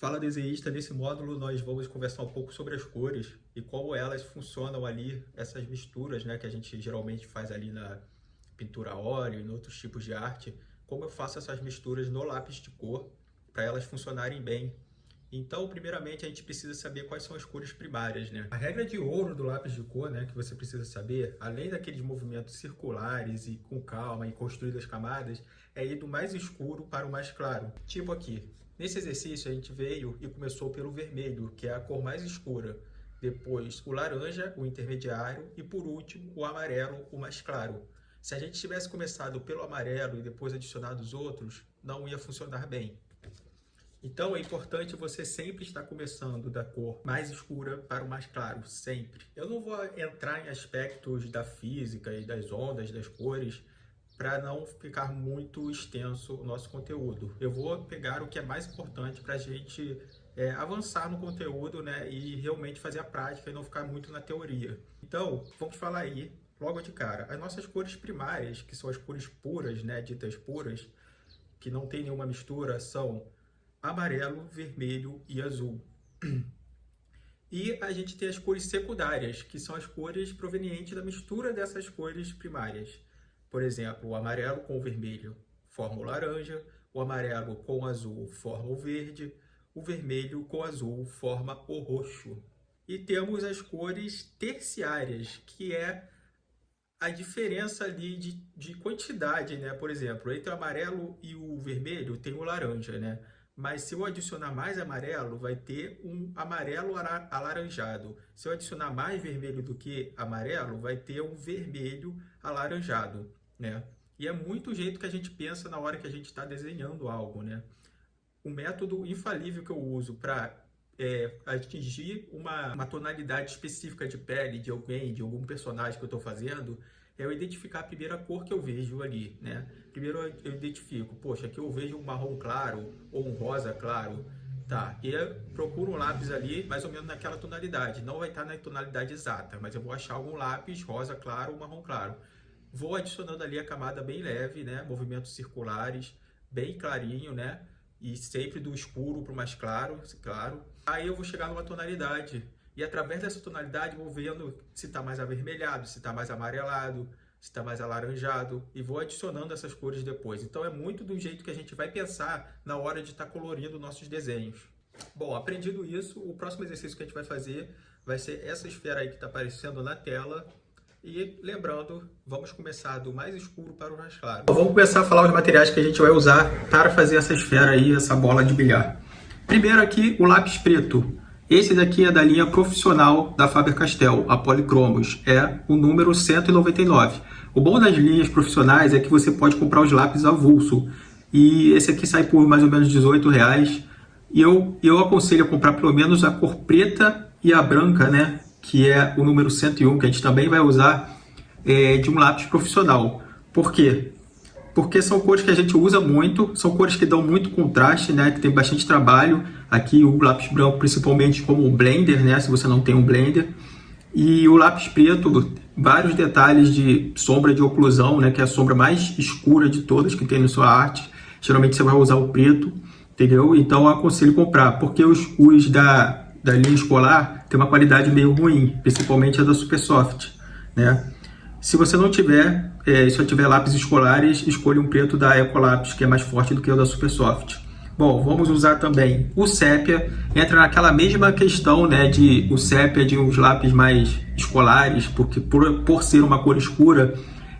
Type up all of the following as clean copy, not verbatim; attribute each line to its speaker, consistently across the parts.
Speaker 1: Fala desenhista, nesse módulo nós vamos conversar um pouco sobre as cores e como elas funcionam ali, essas misturas, né, que a gente geralmente faz ali na pintura a óleo e em outros tipos de arte, como eu faço essas misturas no lápis de cor para elas funcionarem bem. Então, primeiramente, a gente precisa saber quais são as cores primárias, né? A regra de ouro do lápis de cor, né, que você precisa saber, além daqueles movimentos circulares e com calma e construir as camadas, é ir do mais escuro para o mais claro. Tipo aqui. Nesse exercício, a gente veio e começou pelo vermelho, que é a cor mais escura. Depois, o laranja, o intermediário, e por último, o amarelo, o mais claro. Se a gente tivesse começado pelo amarelo e depois adicionado os outros, não ia funcionar bem. Então é importante você sempre estar começando da cor mais escura para o mais claro, sempre. Eu não vou entrar em aspectos da física e das ondas, das cores, para não ficar muito extenso o nosso conteúdo. Eu vou pegar o que é mais importante para a gente avançar no conteúdo, né, e realmente fazer a prática e não ficar muito na teoria. Então, vamos falar aí, logo de cara, as nossas cores primárias, que são as cores puras, né, ditas puras, que não tem nenhuma mistura, são amarelo, vermelho e azul. E a gente tem as cores secundárias, que são as cores provenientes da mistura dessas cores primárias. Por exemplo, o amarelo com o vermelho forma o laranja, o amarelo com o azul forma o verde, o vermelho com o azul forma o roxo. E temos as cores terciárias, que é a diferença ali de quantidade, né? Por exemplo, entre o amarelo e o vermelho tem o laranja, né? Mas se eu adicionar mais amarelo, vai ter um amarelo alaranjado. Se eu adicionar mais vermelho do que amarelo, vai ter um vermelho alaranjado, né? E é muito o jeito que a gente pensa na hora que a gente está desenhando algo, né? O método infalível que eu uso para atingir uma tonalidade específica de pele de alguém, de algum personagem que eu estou fazendo, é eu identificar a primeira cor que eu vejo ali, né? Primeiro eu identifico, poxa, aqui eu vejo um marrom claro ou um rosa claro, tá? E eu procuro um lápis ali mais ou menos naquela tonalidade. Não vai estar na tonalidade exata, mas eu vou achar algum lápis rosa claro ou marrom claro. Vou adicionando ali a camada bem leve, né? Movimentos circulares, bem clarinho, né? E sempre do escuro para o mais claro, claro. Aí eu vou chegar numa tonalidade. E através dessa tonalidade vou vendo se está mais avermelhado, se está mais amarelado, se está mais alaranjado. E vou adicionando essas cores depois. Então é muito do jeito que a gente vai pensar na hora de estar colorindo nossos desenhos. Bom, aprendido isso, o próximo exercício que a gente vai fazer vai ser essa esfera aí que está aparecendo na tela. E lembrando, vamos começar do mais escuro para o mais claro. Vamos começar a falar os materiais que a gente vai usar para fazer essa esfera aí, essa bola de bilhar. Primeiro aqui, o lápis preto. Esse daqui é da linha profissional da Faber-Castell, a Polychromos, é o número 199. O bom das linhas profissionais é que você pode comprar os lápis avulso. E esse aqui sai por mais ou menos R$18. E eu aconselho a comprar pelo menos a cor preta e a branca, né? Que é o número 101, que a gente também vai usar de um lápis profissional. Por quê? Porque são cores que a gente usa muito, são cores que dão muito contraste, né? Que tem bastante trabalho. Aqui o lápis branco, principalmente como um blender, né? Se você não tem um blender. E o lápis preto, vários detalhes de sombra de oclusão, né? Que é a sombra mais escura de todas que tem na sua arte. Geralmente você vai usar o preto, entendeu? Então eu aconselho comprar, porque os da linha escolar tem uma qualidade meio ruim, principalmente a da Supersoft, né? Se você não tiver, se eu tiver lápis escolares, escolha um preto da Ecolapis, que é mais forte do que o da Supersoft. Bom, vamos usar também o sépia. Entra naquela mesma questão, né, o sépia de uns lápis mais escolares, porque por ser uma cor escura,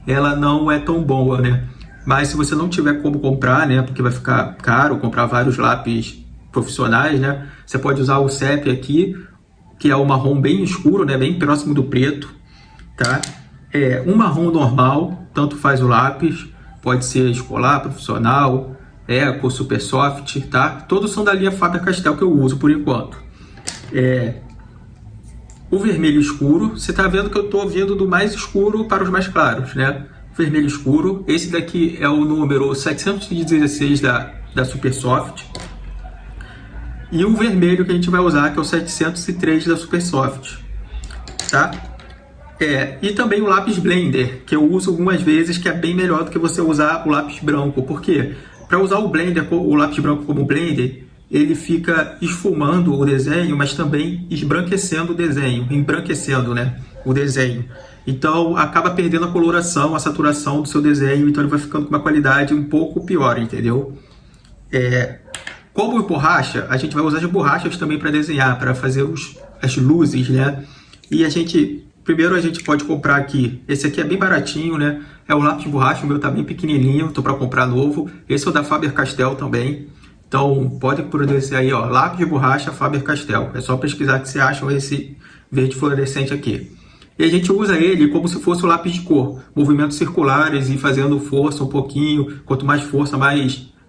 Speaker 1: ela não é tão boa, né? Mas se você não tiver como comprar, né, porque vai ficar caro comprar vários lápis profissionais, né, você pode usar o sépia aqui, que é o marrom bem escuro, né, bem próximo do preto, tá? Um marrom normal, tanto faz o lápis, pode ser escolar, profissional, Eco, Supersoft, tá? Todos são da linha Faber-Castell que eu uso por enquanto. O vermelho escuro, você tá vendo que eu tô vindo do mais escuro para os mais claros, né? Vermelho escuro, esse daqui é o número 716 da Supersoft. E o vermelho que a gente vai usar, que é o 703 da Supersoft, tá? E também o lápis Blender, que eu uso algumas vezes, que é bem melhor do que você usar o lápis branco. Por quê? Para usar o Blender, o lápis branco como Blender, ele fica esfumando o desenho, mas também esbranquecendo o desenho, embranquecendo, né, o desenho. Então acaba perdendo a coloração, a saturação do seu desenho, então ele vai ficando com uma qualidade um pouco pior, entendeu? Como borracha, a gente vai usar as borrachas também para desenhar, para fazer as luzes, né? E primeiro a gente pode comprar aqui, esse aqui é bem baratinho, né? É o lápis de borracha, o meu tá bem pequenininho, tô para comprar novo. Esse é o da Faber-Castell também. Então pode procurar aí, ó, lápis de borracha Faber-Castell. É só pesquisar que você acha esse verde fluorescente aqui. E a gente usa ele como se fosse o lápis de cor, movimentos circulares e fazendo força um pouquinho. Quanto mais força,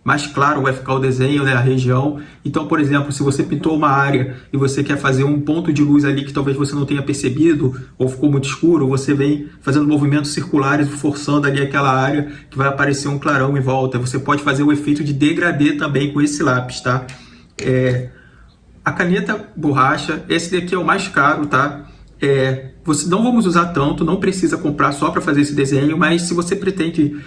Speaker 1: mais claro vai ficar o desenho, né, a região. Então, por exemplo, se você pintou uma área e você quer fazer um ponto de luz ali que talvez você não tenha percebido ou ficou muito escuro, você vem fazendo movimentos circulares, forçando ali aquela área que vai aparecer um clarão em volta. Você pode fazer o efeito de degradê também com esse lápis, tá? A caneta borracha, esse daqui é o mais caro, tá? Não vamos usar tanto, não precisa comprar só para fazer esse desenho, mas se você pretende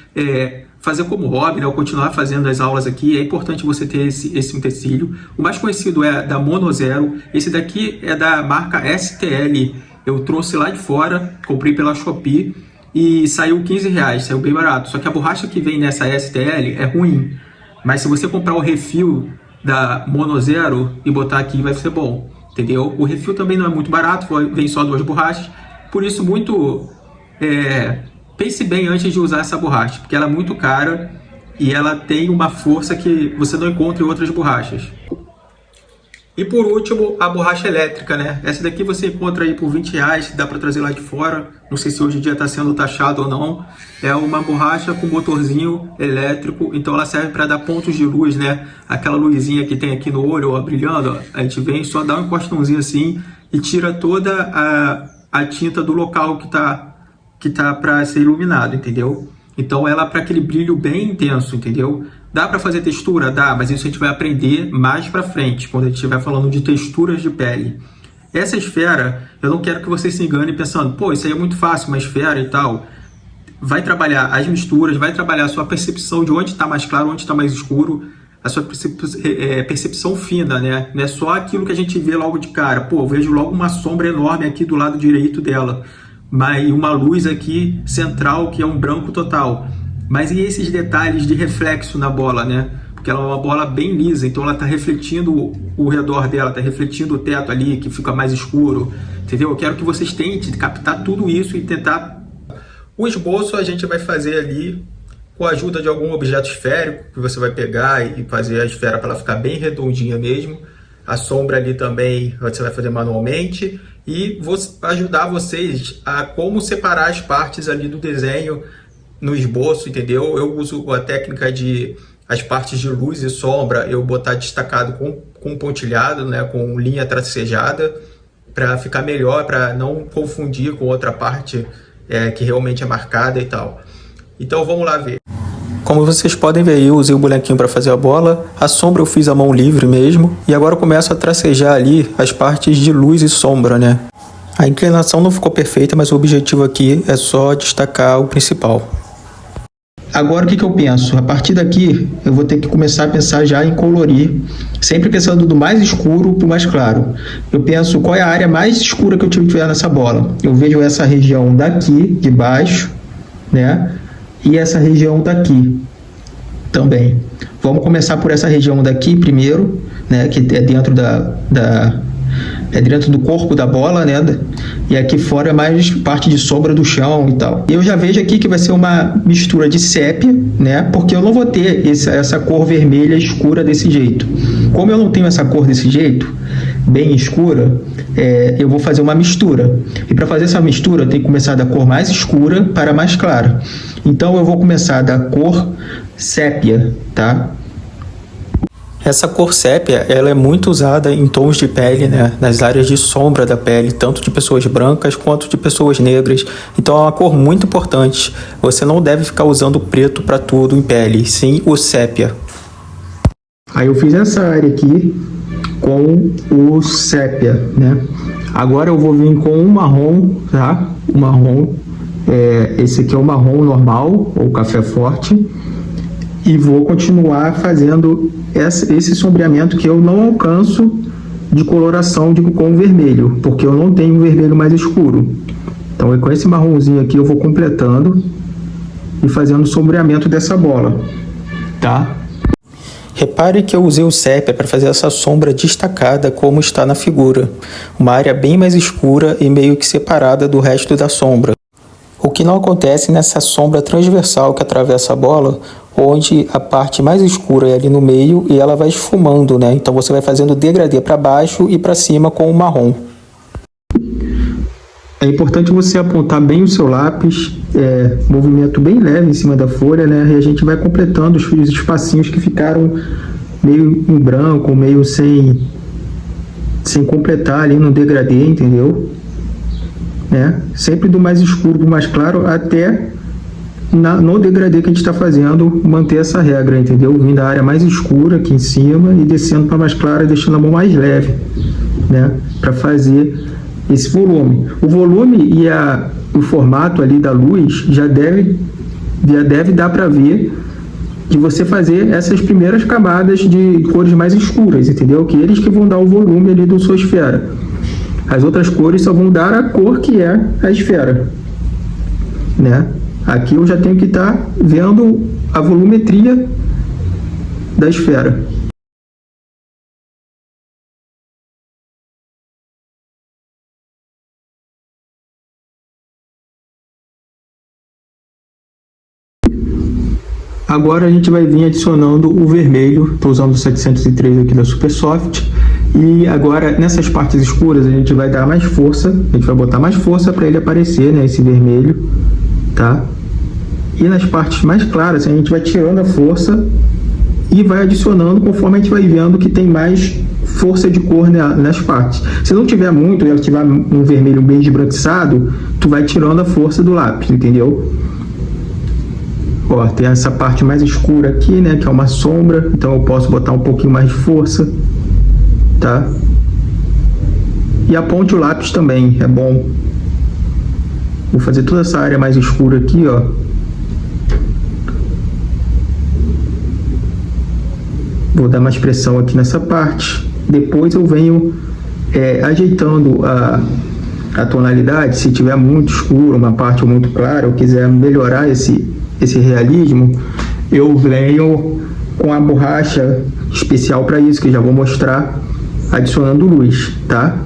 Speaker 1: fazer como hobby, né, ou continuar fazendo as aulas aqui, é importante você ter esse utensílio. O mais conhecido é da Monozero, esse daqui é da marca STL, eu trouxe lá de fora, comprei pela Shopee e saiu R$15, saiu bem barato, só que a borracha que vem nessa STL é ruim, mas se você comprar o refil da Monozero e botar aqui vai ser bom. Entendeu? O refil também não é muito barato, vem só 2 borrachas, por isso pense bem antes de usar essa borracha, porque ela é muito cara e ela tem uma força que você não encontra em outras borrachas. E por último, a borracha elétrica, né? Essa daqui você encontra aí por R$20, dá para trazer lá de fora, não sei se hoje em dia está sendo taxado ou não. É uma borracha com motorzinho elétrico, então ela serve para dar pontos de luz, né? Aquela luzinha que tem aqui no olho, ó, brilhando, ó, a gente vem, só dá um encostãozinho assim e tira toda a tinta do local que tá para ser iluminado, entendeu? Então ela para aquele brilho bem intenso, entendeu? Dá para fazer textura? Dá, mas isso a gente vai aprender mais para frente, quando a gente estiver falando de texturas de pele. Essa esfera, eu não quero que você se engane pensando, pô, isso aí é muito fácil, uma esfera e tal. Vai trabalhar as misturas, vai trabalhar a sua percepção de onde está mais claro, onde está mais escuro, a sua percepção fina, né? Não é só aquilo que a gente vê logo de cara. Pô, eu vejo logo uma sombra enorme aqui do lado direito dela, mas uma luz aqui central que é um branco total. Mas e esses detalhes de reflexo na bola, né? Porque ela é uma bola bem lisa, então ela está refletindo o redor dela, está refletindo o teto ali, que fica mais escuro, entendeu? Eu quero que vocês tentem captar tudo isso e tentar... O esboço a gente vai fazer ali com a ajuda de algum objeto esférico, que você vai pegar e fazer a esfera para ela ficar bem redondinha mesmo. A sombra ali também você vai fazer manualmente e vou ajudar vocês a como separar as partes ali do desenho no esboço, entendeu? Eu uso a técnica de as partes de luz e sombra, eu botar destacado com pontilhado, né, com linha tracejada, para ficar melhor, para não confundir com outra parte que realmente é marcada e tal. Então vamos lá ver. Como vocês podem ver aí, eu usei o bonequinho para fazer a bola, a sombra eu fiz à mão livre mesmo, e agora eu começo a tracejar ali as partes de luz e sombra, né? A inclinação não ficou perfeita, mas o objetivo aqui é só destacar o principal. Agora o que eu penso? A partir daqui eu vou ter que começar a pensar já em colorir, sempre pensando do mais escuro para o mais claro. Eu penso qual é a área mais escura que eu tiver nessa bola. Eu vejo essa região daqui, de baixo, né? E essa região daqui também. Vamos começar por essa região daqui primeiro, né? Que é dentro é dentro do corpo da bola, né? E aqui fora é mais parte de sombra do chão e tal. Eu já vejo aqui que vai ser uma mistura de sépia, né? Porque eu não vou ter essa cor vermelha escura desse jeito. Como eu não tenho essa cor desse jeito, bem escura, eu vou fazer uma mistura. E para fazer essa mistura, eu tenho que começar da cor mais escura para mais clara. Então eu vou começar da cor sépia, tá? Essa cor sépia, ela é muito usada em tons de pele, né? Nas áreas de sombra da pele, tanto de pessoas brancas quanto de pessoas negras. Então é uma cor muito importante. Você não deve ficar usando preto para tudo em pele, sim o sépia. Aí eu fiz essa área aqui com o sépia, né? Agora eu vou vir com o marrom, tá? O marrom, esse aqui é o marrom normal, ou café forte. e vou continuar fazendo esse sombreamento que eu não alcanço de coloração com o vermelho, porque eu não tenho um vermelho mais escuro. Então, com esse marronzinho aqui, eu vou completando e fazendo o sombreamento dessa bola, tá? Repare que eu usei o sépia para fazer essa sombra destacada como está na figura. Uma área bem mais escura e meio que separada do resto da sombra. O que não acontece nessa sombra transversal que atravessa a bola, onde a parte mais escura é ali no meio e ela vai esfumando, né? Então você vai fazendo degradê para baixo e para cima com o marrom. É importante você apontar bem o seu lápis, movimento bem leve em cima da folha, né? E a gente vai completando os espacinhos que ficaram meio em branco, meio sem completar ali no degradê, entendeu? Né? Sempre do mais escuro para o mais claro, até no degradê que a gente está fazendo, manter essa regra, entendeu? Vindo da área mais escura aqui em cima e descendo para mais clara, deixando a mão mais leve, né? Para fazer esse volume. O volume e o formato ali da luz já deve dar para ver de você fazer essas primeiras camadas de cores mais escuras, entendeu? Que eles que vão dar o volume ali da sua esfera. As outras cores só vão dar a cor que é a esfera, né? Aqui eu já tenho que estar vendo a volumetria da esfera. Agora a gente vai vir adicionando o vermelho. Estou usando o 703 aqui da Supersoft. E agora nessas partes escuras a gente vai dar mais força. A gente vai botar mais força para ele aparecer, né? Esse vermelho, tá? E nas partes mais claras a gente vai tirando a força e vai adicionando conforme a gente vai vendo que tem mais força de cor nas partes. Se não tiver muito, ela tiver um vermelho bem esbranquiçado, tu vai tirando a força do lápis, entendeu? Ó, tem essa parte mais escura aqui, né, que é uma sombra, então eu posso botar um pouquinho mais de força, tá? E aponte o lápis também, é bom. Vou fazer toda essa área mais escura aqui, ó. Vou dar mais pressão aqui nessa parte. Depois eu venho ajeitando a tonalidade. Se tiver muito escuro, uma parte muito clara, eu quiser melhorar esse realismo, eu venho com a borracha especial para isso, que já vou mostrar, adicionando luz, tá?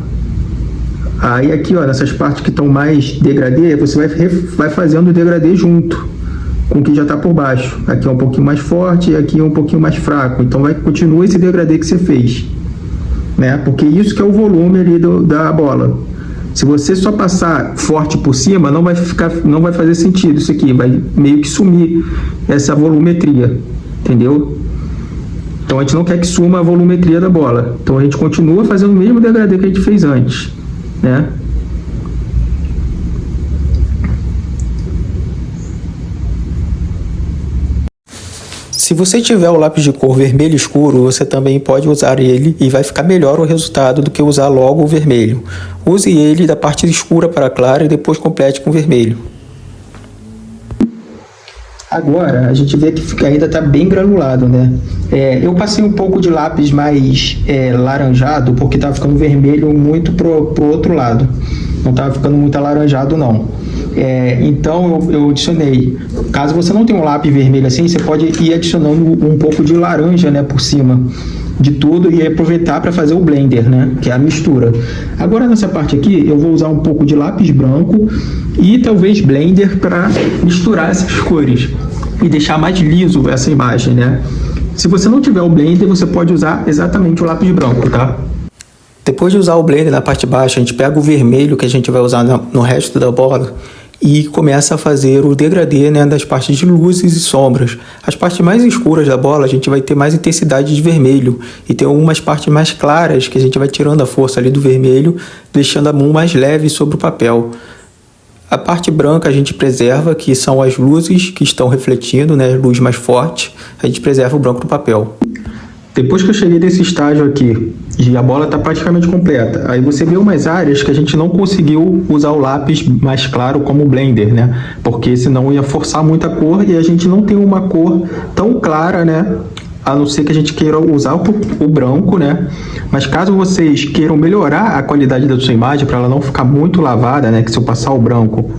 Speaker 1: Aí aqui, ó, nessas partes que estão mais degradê, você vai fazendo o degradê junto com o que já está por baixo. Aqui é um pouquinho mais forte e aqui é um pouquinho mais fraco. Então continua esse degradê que você fez, né? Porque isso que é o volume ali da bola. Se você só passar forte por cima, não vai fazer sentido isso aqui, vai meio que sumir essa volumetria, entendeu? Então a gente não quer que suma a volumetria da bola. Então a gente continua fazendo o mesmo degradê que a gente fez antes, né? Se você tiver o lápis de cor vermelho escuro, você também pode usar ele e vai ficar melhor o resultado do que usar logo o vermelho. Use ele da parte escura para a clara e depois complete com vermelho. Agora a gente vê que ainda está bem granulado, né? Eu passei um pouco de lápis mais laranjado, porque estava ficando vermelho muito pro outro lado. Não estava ficando muito alaranjado, não. Então eu adicionei. Caso você não tenha um lápis vermelho assim, você pode ir adicionando um pouco de laranja, né, por cima de tudo e aproveitar para fazer o blender, né, que é a mistura. Agora nessa parte aqui eu vou usar um pouco de lápis branco e talvez blender para misturar essas cores e deixar mais liso essa imagem, né? Se você não tiver o blender, você pode usar exatamente o lápis branco, tá? Depois de usar o blender na parte baixa, a gente pega o vermelho que a gente vai usar no resto da bola e começa a fazer o degradê, né, das partes de luzes e sombras. As partes mais escuras da bola a gente vai ter mais intensidade de vermelho e tem algumas partes mais claras que a gente vai tirando a força ali do vermelho, deixando a mão mais leve sobre o papel. A parte branca a gente preserva, que são as luzes que estão refletindo, né, luz mais forte, a gente preserva o branco do papel. Depois que eu cheguei nesse estágio aqui, e a bola está praticamente completa. Aí você vê umas áreas que a gente não conseguiu usar o lápis mais claro como o Blender, né? Porque senão ia forçar muita cor e a gente não tem uma cor tão clara, né? A não ser que a gente queira usar o branco, né? Mas caso vocês queiram melhorar a qualidade da sua imagem para ela não ficar muito lavada, né? Que se eu passar o branco,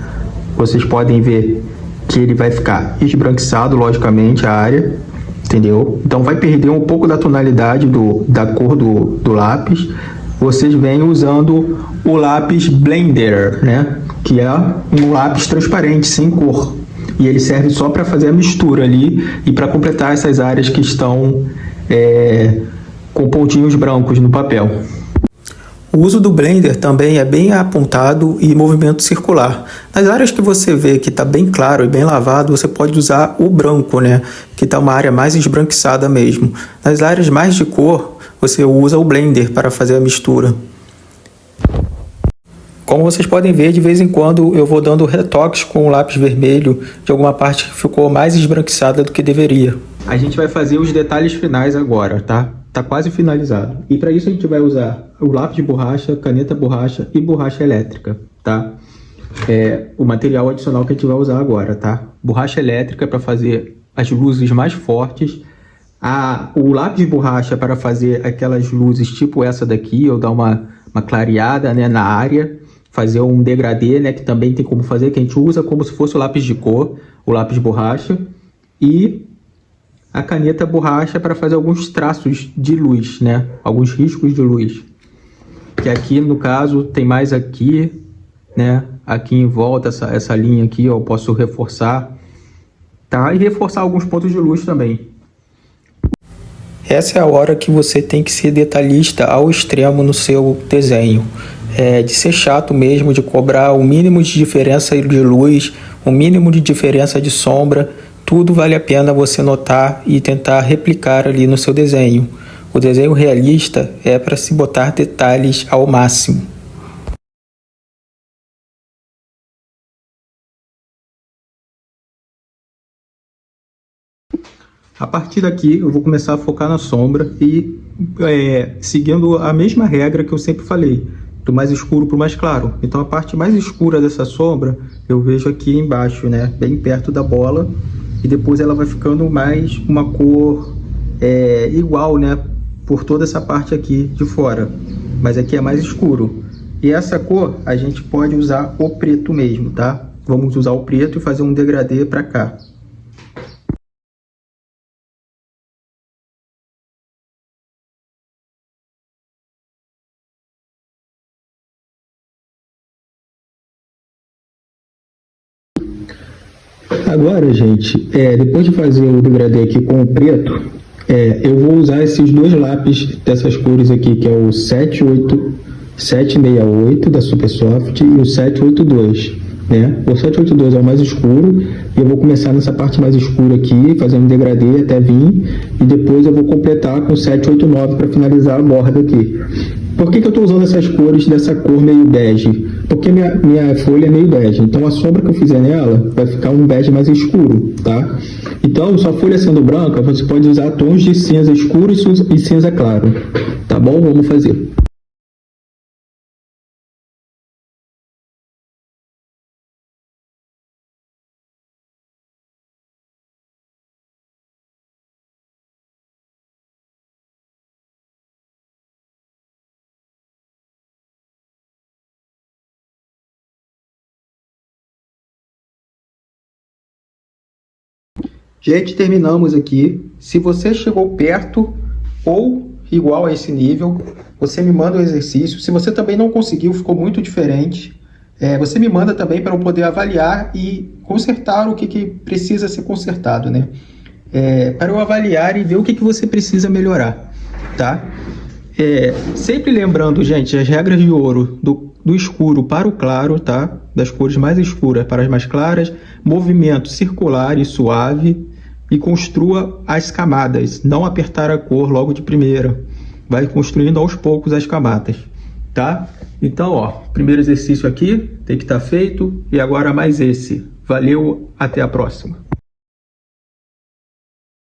Speaker 1: vocês podem ver que ele vai ficar esbranquiçado, logicamente, a área, entendeu? Então vai perder um pouco da tonalidade da cor do lápis. Vocês vêm usando o lápis Blender, né? Que é um lápis transparente, sem cor. E ele serve só para fazer a mistura ali e para completar essas áreas que estão com pontinhos brancos no papel. O uso do Blender também é bem apontado e movimento circular. Nas áreas que você vê que está bem claro e bem lavado, você pode usar o branco, né? Que está uma área mais esbranquiçada mesmo. Nas áreas mais de cor, você usa o Blender para fazer a mistura. Como vocês podem ver, de vez em quando eu vou dando retoques com o lápis vermelho de alguma parte que ficou mais esbranquiçada do que deveria. A gente vai fazer os detalhes finais agora, tá? Tá quase finalizado. E para isso a gente vai usar o lápis de borracha, caneta borracha e borracha elétrica, tá? O material adicional que a gente vai usar agora, tá? Borracha elétrica para fazer as luzes mais fortes. O lápis de borracha para fazer aquelas luzes tipo essa daqui, ou dar uma clareada, né, na área. Fazer um degradê, né, que também tem como fazer, que a gente usa como se fosse o lápis de cor, o lápis de borracha. E a caneta borracha para fazer alguns traços de luz, né? Alguns riscos de luz. Que aqui, no caso, tem mais aqui, né? Aqui em volta, essa linha aqui, ó, eu posso reforçar, tá? E reforçar alguns pontos de luz também. Essa é a hora que você tem que ser detalhista ao extremo no seu desenho. De ser chato mesmo, de cobrar o mínimo de diferença de luz, o mínimo de diferença de sombra. Tudo vale a pena você notar e tentar replicar ali no seu desenho. O desenho realista é para se botar detalhes ao máximo. A partir daqui eu vou começar a focar na sombra e seguindo a mesma regra que eu sempre falei, do mais escuro para o mais claro. Então a parte mais escura dessa sombra eu vejo aqui embaixo, né, bem perto da bola. E depois ela vai ficando mais uma cor igual, né, por toda essa parte aqui de fora. Mas aqui é mais escuro. E essa cor a gente pode usar o preto mesmo, tá? Vamos usar o preto e fazer um degradê para cá. Agora, gente, depois de fazer o degradê aqui com o preto, eu vou usar esses dois lápis dessas cores aqui, que é o 768 da Supersoft e o 782, né? O 782 é o mais escuro e eu vou começar nessa parte mais escura aqui, fazendo um degradê até vir, e depois eu vou completar com o 789 para finalizar a borda aqui. Por que eu estou usando essas cores dessa cor meio bege? Porque minha folha é meio bege, então a sombra que eu fizer nela vai ficar um bege mais escuro, tá? Então, sua folha sendo branca, você pode usar tons de cinza escuro e cinza claro, tá bom? Vamos fazer. Gente, terminamos aqui. Se você chegou perto ou igual a esse nível, você me manda o exercício. Se você também não conseguiu, ficou muito diferente, você me manda também para eu poder avaliar e consertar o que precisa ser consertado, né? Para eu avaliar e ver o que você precisa melhorar, tá? Sempre lembrando, gente, as regras de ouro do escuro para o claro, tá? Das cores mais escuras para as mais claras, movimento circular e suave, e construa as camadas, não apertar a cor logo de primeira. Vai construindo aos poucos as camadas, tá? Então, ó, primeiro exercício aqui tem que estar feito, e agora mais esse. Valeu, até a próxima.